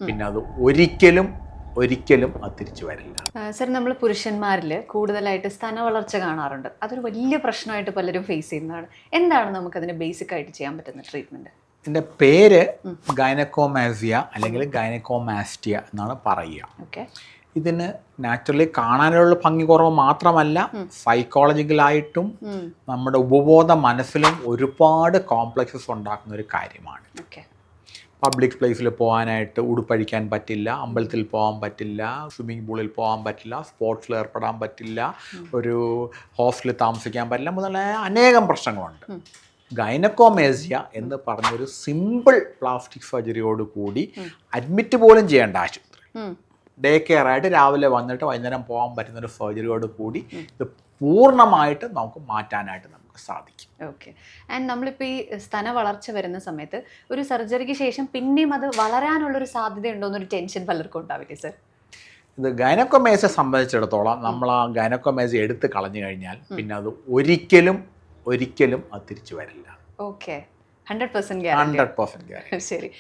പിന്നെ അത് ഒരിക്കലും അത് തിരിച്ചു വരില്ല. സർ, നമ്മൾ പുരുഷന്മാരിൽ കൂടുതലായിട്ട് സ്തന വളർച്ച കാണാറുണ്ട്. അതൊരു വലിയ പ്രശ്നമായിട്ട് പലരും ഫേസ് ചെയ്യുന്നതാണ്. എന്താണ് നമുക്കതിന് ബേസിക് ആയിട്ട് ചെയ്യാൻ പറ്റുന്ന ട്രീറ്റ്മെൻറ്റ്? ഇതിൻ്റെ പേര് ഗൈനക്കോമാസിയ അല്ലെങ്കിൽ ഗൈനക്കോമാസ്റ്റിയ എന്നാണ് പറയുക. ഓക്കെ. ഇതിന് നാച്ചുറലി കാണാനുള്ള ഭംഗി കുറവ് മാത്രമല്ല, സൈക്കോളജിക്കലായിട്ടും നമ്മുടെ ഉപബോധ മനസ്സിലും ഒരുപാട് കോംപ്ലക്സസ് ഉണ്ടാക്കുന്ന ഒരു കാര്യമാണ്. ഓക്കെ. പബ്ലിക് പ്ലേസിൽ പോകാനായിട്ട് ഉടുപ്പഴിക്കാൻ പറ്റില്ല, അമ്പലത്തിൽ പോകാൻ പറ്റില്ല, സ്വിമ്മിംഗ് പൂളിൽ പോകാൻ പറ്റില്ല, സ്പോർട്സിൽ ഏർപ്പെടാൻ പറ്റില്ല, ഒരു ഹോസ്റ്റലിൽ താമസിക്കാൻ പറ്റില്ല, മുതലായ അനേകം പ്രശ്നങ്ങളുണ്ട്. ഗൈനക്കോമേസിയ എന്ന് പറഞ്ഞൊരു സിമ്പിൾ പ്ലാസ്റ്റിക് സർജറിയോട് കൂടി അഡ്മിറ്റ് പോലും ചെയ്യേണ്ട ആശുപത്രി, ഡേ കെയർ ആയിട്ട് രാവിലെ വന്നിട്ട് വൈകുന്നേരം പോകാൻ പറ്റുന്നൊരു സർജറിയോട് കൂടി ഇത് പൂർണ്ണമായിട്ട് നമുക്ക് മാറ്റാനായിട്ട് നമുക്ക് സാധിക്കും. ഓക്കെ. ആൻഡ് നമ്മളിപ്പോൾ ഈ സ്തന വളർച്ച വരുന്ന സമയത്ത് ഒരു സർജറിക്ക് ശേഷം പിന്നെയും അത് വളരാനുള്ളൊരു സാധ്യതയുണ്ടോ എന്നൊരു ടെൻഷൻ പലർക്കും ഉണ്ടാവില്ലേ സർ? ഇത് ഗൈനക്കോമേസിയെ സംബന്ധിച്ചിടത്തോളം നമ്മൾ ആ ഗൈനക്കോമേസിയ എടുത്ത് കളഞ്ഞു കഴിഞ്ഞാൽ പിന്നെ അത് ഒരിക്കലും അത് തിരിച്ചു വരില്ല. ഓക്കെ. 100% ഗ്യാരണ്ടി. 100% ഗ്യാരണ്ടി. ശരി.